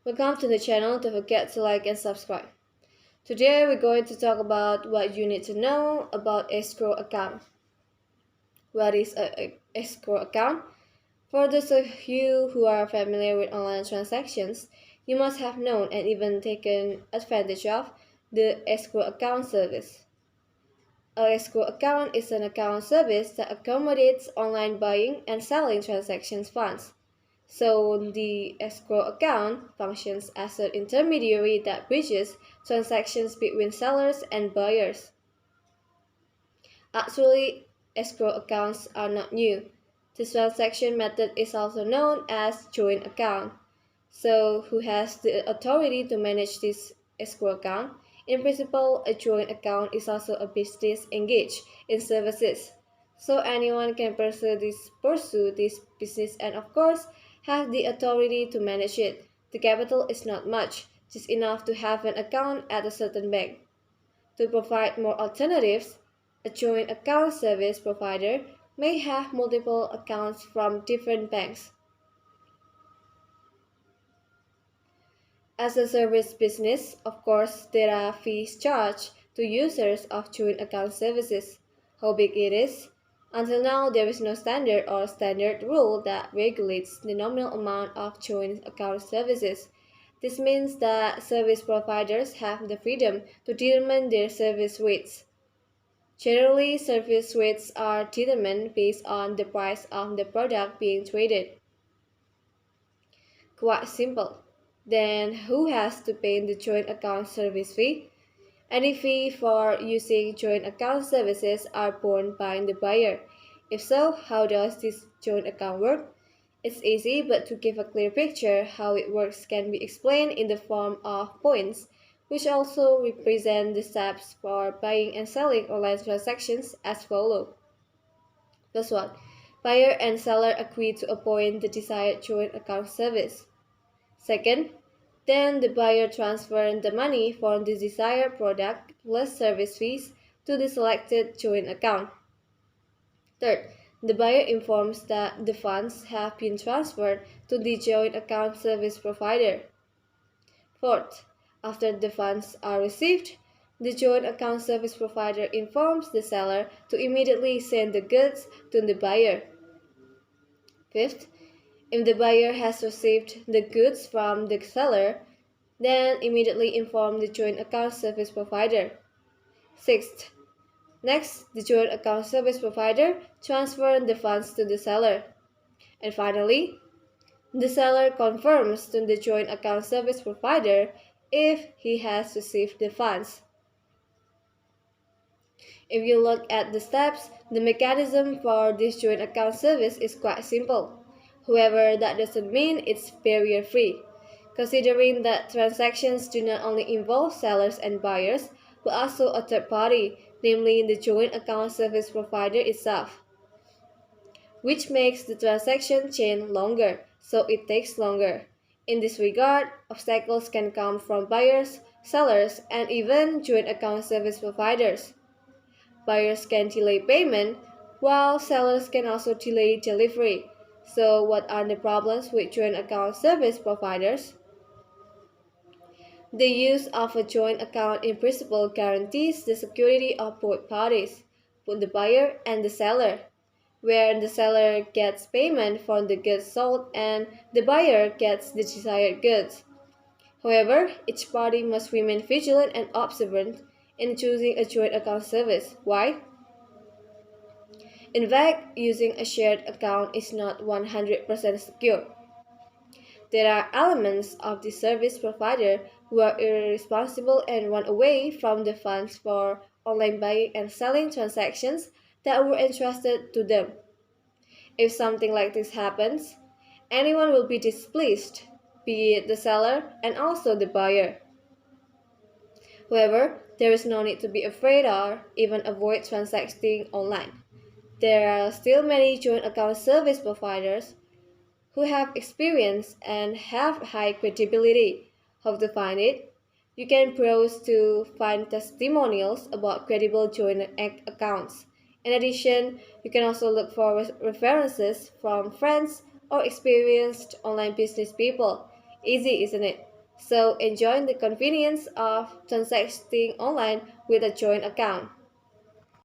Welcome to the channel. Don't forget to like and subscribe. Today we're going to talk about what you need to know about escrow account. What is a escrow account? For those of you who are familiar with online transactions, you must have known and even taken advantage of the escrow account service. A escrow account is an account service that accommodates online buying and selling transactions funds. So the escrow account functions as an intermediary that bridges transactions between sellers and buyers. Actually, escrow accounts are not new. This transaction method is also known as joint account. So who has the authority to manage this escrow account? In principle, a joint account is also a business engaged in services. So anyone can pursue this business and of course have the authority to manage it. The capital is not much, just enough to have an account at a certain bank. To provide more alternatives, a joint account service provider may have multiple accounts from different banks. As a service business, of course, there are fees charged to users of joint account services. How big it is? Until now, there is no standard rule that regulates the nominal amount of joint account services. This means that service providers have the freedom to determine their service rates. Generally, service rates are determined based on the price of the product being traded. Quite simple. Then who has to pay the joint account service fee? Any fee for using joint account services are borne by the buyer. If so, how does this joint account work? It's easy, but to give a clear picture how it works can be explained in the form of points, which also represent the steps for buying and selling online transactions as follow. First one, buyer and seller agree to appoint the desired joint account service. Second, then the buyer transfers the money for the desired product plus service fees to the selected joint account. Third, the buyer informs that the funds have been transferred to the joint account service provider. Fourth, after the funds are received, the joint account service provider informs the seller to immediately send the goods to the buyer. Fifth, if the buyer has received the goods from the seller, then immediately inform the joint account service provider. Sixth, next, the joint account service provider transfers the funds to the seller. And finally, the seller confirms to the joint account service provider if he has received the funds. If you look at the steps, the mechanism for this joint account service is quite simple. However, that doesn't mean it's barrier-free, considering that transactions do not only involve sellers and buyers, but also a third party, namely the joint account service provider itself, which makes the transaction chain longer, so it takes longer. In this regard, obstacles can come from buyers, sellers, and even joint account service providers. Buyers can delay payment, while sellers can also delay delivery. So, what are the problems with joint account service providers? The use of a joint account in principle guarantees the security of both parties, both the buyer and the seller, where the seller gets payment for the goods sold and the buyer gets the desired goods. However, each party must remain vigilant and observant in choosing a joint account service. Why? In fact, using a shared account is not 100% secure. There are elements of the service provider who are irresponsible and run away from the funds for online buying and selling transactions that were entrusted to them. If something like this happens, anyone will be displeased, be it the seller and also the buyer. However, there is no need to be afraid or even avoid transacting online. There are still many joint account service providers who have experience and have high credibility. How to find it? You can browse to find testimonials about credible joint accounts. In addition, you can also look for references from friends or experienced online business people. Easy, isn't it? So enjoy the convenience of transacting online with a joint account.